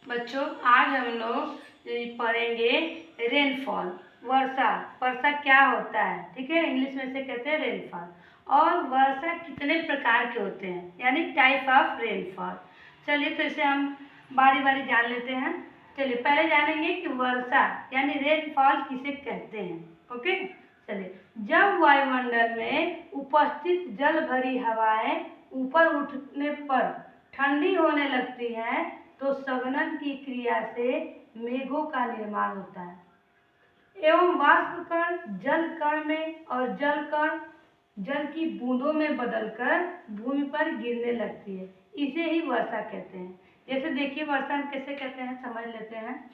बच्चों आज हम लोग पढ़ेंगे रेनफॉल। वर्षा वर्षा क्या होता है, ठीक है। इंग्लिश में से कहते हैं रेनफॉल। और वर्षा कितने प्रकार के होते हैं, यानी टाइप ऑफ रेनफॉल। चलिए तो इसे हम बारी बारी जान लेते हैं। चलिए पहले जानेंगे कि वर्षा यानी रेनफॉल किसे कहते हैं। ओके, चलिए। जब वायुमंडल में उपस्थित जल भरी हवाएं ऊपर उठने पर ठंडी होने लगती हैं तो संघनन की क्रिया से मेघों का निर्माण होता है एवं वाष्प कण जल कण में और जल कण जल की बूंदों में बदलकर भूमि पर गिरने लगती है। इसे ही वर्षा कहते हैं। जैसे देखिए वर्षा हम कैसे कहते हैं, समझ लेते हैं।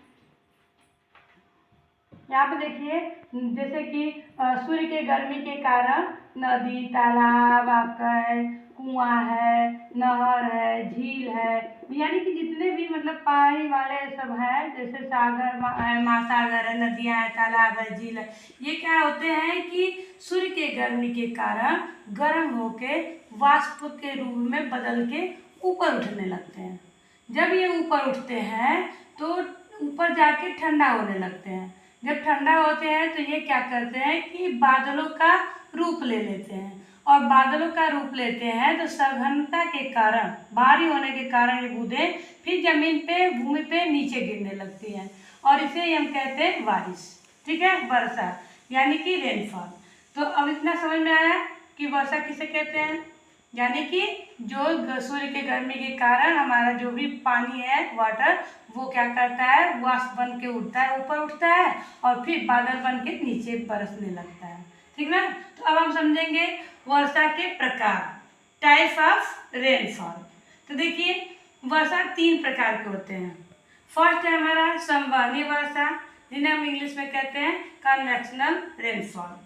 यहाँ पे देखिए जैसे कि सूर्य के गर्मी के कारण नदी, तालाब, आपका है कुआं है, नहर है, झील है, यानी कि जितने भी मतलब पानी वाले सब है, जैसे सागर महासागर है, नदियाँ हैं, तालाब है, झील है, ये क्या होते हैं कि सूर्य के गर्मी के कारण गर्म होके वाष्प के रूप में बदल के ऊपर उठने लगते हैं। जब ये ऊपर उठते हैं तो ऊपर जाके ठंडा होने लगते हैं। जब ठंडा होते हैं तो ये क्या करते हैं कि बादलों का रूप ले लेते हैं, और बादलों का रूप लेते हैं तो सघनता के कारण, भारी होने के कारण ये बूंदें फिर जमीन पे, भूमि पे नीचे गिरने लगती हैं, और इसे ही हम कहते हैं बारिश, ठीक है, वर्षा यानी कि रेनफॉल। तो अब इतना समझ में आया कि वर्षा किसे कहते हैं, यानी कि जो सूर्य के गर्मी के कारण हमारा जो भी पानी है, वाटर, वो क्या करता है, वाष्प बन के उठता है, ऊपर उठता है और फिर बादल बन के नीचे बरसने लगता है, ठीक ना। तो अब हम समझेंगे वर्षा के प्रकार, टाइप ऑफ रेनफॉल। तो देखिए वर्षा 3 प्रकार के होते हैं। फर्स्ट है हमारा संवहनीय वर्षा, जिन्हें हम इंग्लिश में कहते हैं कन्वेक्शनल रेनफॉल,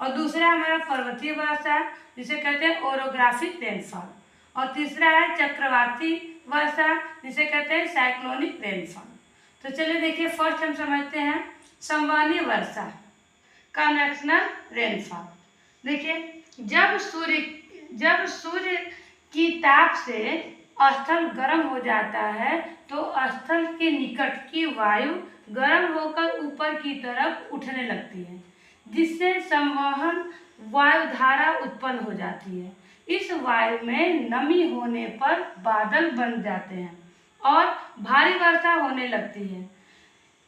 और दूसरा हमारा पर्वतीय वर्षा जिसे कहते हैं ओरोग्राफिक रेनफॉल, और तीसरा है चक्रवाती वर्षा जिसे कहते हैं साइक्लोनिक रेनफॉल। तो चलिए देखिए फर्स्ट हम समझते हैं संवहनीय वर्षा, कन्वेक्शनल रेनफॉल। देखिए जब सूर्य की ताप से स्थल गर्म हो जाता है तो स्थल के निकट की वायु गर्म होकर ऊपर की तरफ उठने लगती है, जिससे संवहन वायुधारा उत्पन्न हो जाती है। इस वायु में नमी होने पर बादल बन जाते हैं और भारी वर्षा होने लगती है।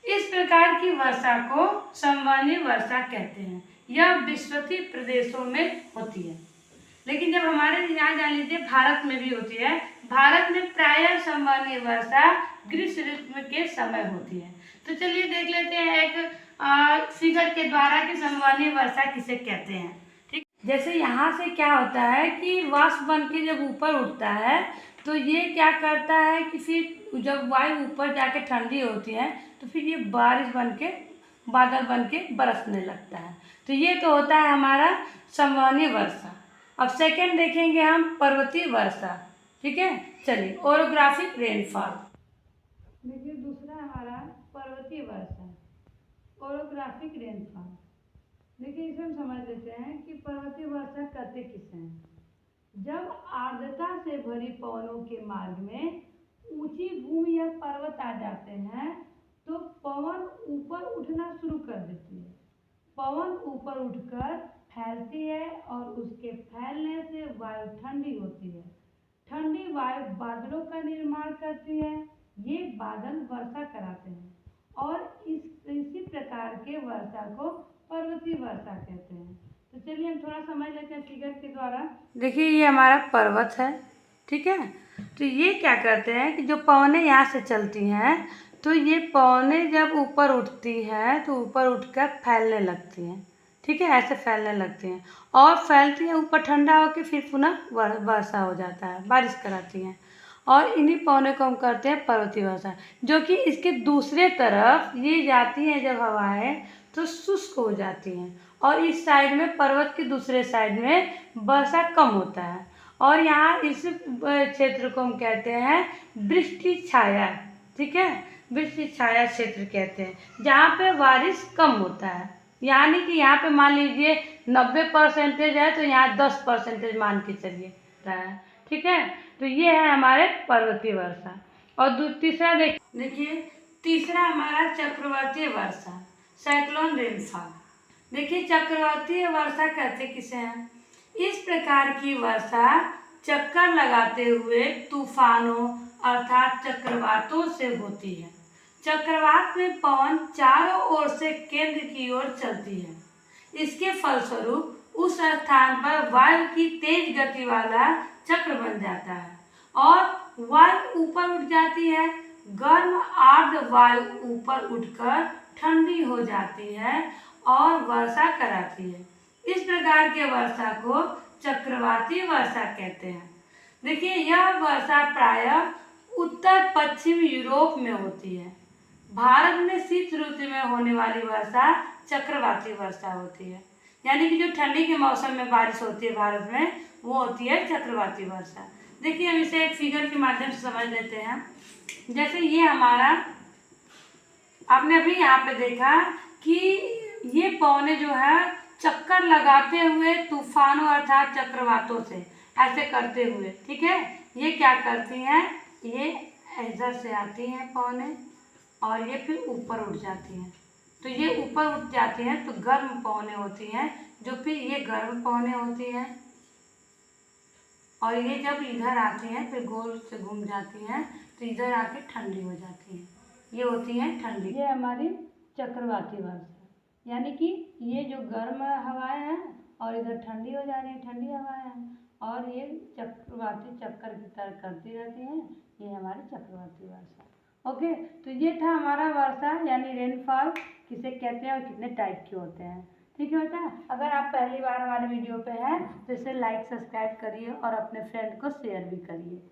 इस प्रकार की वर्षा को संवहनीय वर्षा कहते हैं। यह विस्तृत प्रदेशों में होती है, लेकिन जब हमारे यहाँ जान लीजिए भारत में भी होती है। भारत में प्रायः संवहनीय वर्षा ग्रीष्म ऋतु के समय होती है। तो चलिए देख लेते हैं एक फिगर के द्वारा कि संवहनीय वर्षा किसे कहते हैं। ठीक, जैसे यहाँ से क्या होता है कि वाष्प बन के जब ऊपर उठता है तो ये क्या करता है कि फिर जब वायु ऊपर जाके ठंडी होती है तो फिर ये बारिश बन के, बादल बन के बरसने लगता है। तो ये तो होता है हमारा संवहनीय वर्षा। अब सेकेंड देखेंगे हम पर्वतीय वर्षा, ठीक है। चलिए ओरोग्राफिक रेनफॉल। देखिए दूसरा हमारा पर्वतीय वर्षा, ओरोग्राफिक रेनफॉल। देखिए इसे हम समझ लेते हैं कि पर्वतीय वर्षा कहते किसे हैं। जब आर्द्रता से भरी पवनों के मार्ग में ऊंची भूमि या पर्वत आ जाते हैं तो पवन ऊपर उठना शुरू कर देती है। पवन ऊपर उठकर फैलती है और उसके फैलने से वायु ठंडी होती है। ठंडी वायु बादलों का निर्माण करती है। ये बादल वर्षा कराते हैं और इसी प्रकार के वर्षा को पर्वतीय वर्षा कहते हैं। तो चलिए हम थोड़ा समझ लेते हैं फिगर के द्वारा। देखिए ये हमारा पर्वत है, ठीक है। तो ये क्या करते हैं कि जो पवनें यहाँ से चलती हैं तो ये पवनें जब ऊपर उठती हैं तो ऊपर उठकर फैलने लगती हैं, ठीक है, ऐसे फैलने लगती हैं और फैलती हैं ऊपर, ठंडा होकर फिर पुनः वर्षा हो जाता है, बारिश कराती हैं। और इन्हीं पवनों को हम करते हैं पर्वतीय वर्षा, जो कि इसके दूसरे तरफ ये जाती हैं जब हवाएं तो शुष्क हो जाती हैं, और इस साइड में, पर्वत के दूसरे साइड में वर्षा कम होता है, और यहाँ इस क्षेत्र को हम कहते हैं वृष्टि छाया, ठीक है, वृष्टि छाया क्षेत्र कहते हैं, जहाँ पे बारिश कम होता है। यानी कि यहाँ पे मान लीजिए 90% है तो यहाँ 10% मान के चलिए, ठीक है। तो ये है हमारे पर्वतीय वर्षा। और तीसरा देखिए तीसरा हमारा चक्रवातीय वर्षा, साइक्लोन रेनफॉल। देखिए चक्रवातीय वर्षा कहते किसे हैं? इस प्रकार की वर्षा चक्कर लगाते हुए तूफानों अर्थात चक्रवातों से होती है। चक्रवात में पवन चारों ओर से केंद्र की ओर चलती है। इसके फलस्वरूप उस स्थान पर वायु की तेज गति वाला चक्र बन जाता है और वायु ऊपर उठ जाती है। गर्म आर्द्र वायु ऊपर उठकर ठंडी हो जाती है और वर्षा कराती है। इस प्रकार के वर्षा को चक्रवाती वर्षा कहते हैं। देखिए यह वर्षा प्रायः उत्तर पश्चिम यूरोप में होती है। भारत में शीत ऋतु में होने वाली वर्षा चक्रवाती वर्षा होती है, यानी कि जो ठंडी के मौसम में बारिश होती है भारत में, वो होती है चक्रवाती वर्षा। देखिए हम इसे एक फिगर के माध्यम से समझ लेते हैं। जैसे ये हमारा, आपने अभी यहाँ पे देखा कि ये पवने जो है चक्कर लगाते हुए तूफानों अर्थात चक्रवातों से ऐसे करते हुए, ठीक है, ये क्या करती हैं, ये इधर से आती हैं पवने और ये फिर ऊपर उठ जाती हैं। तो ये ऊपर उठ जाती हैं तो गर्म पवने होती हैं, जो फिर ये गर्म पवने होती हैं और ये जब इधर आती हैं फिर गोल से घूम जाती हैं तो इधर आके ठंडी हो जाती हैं, ये होती हैं ठंडी। ये हमारी चक्रवाती वर्षा, यानी कि ये जो गर्म हवाएं हैं और इधर ठंडी हो जा रही है, ठंडी हवाएं हैं और ये चक्रवाती चक्कर की तरह करती रहती हैं, ये हमारी चक्रवाती वर्षा। ओके, तो ये था हमारा वर्षा यानी रेनफॉल किसे कहते हैं और कितने टाइप के होते हैं। ठीक है बेटा, अगर आप पहली बार हमारे वीडियो पे हैं तो इसे लाइक सब्सक्राइब करिए और अपने फ्रेंड को शेयर भी करिए।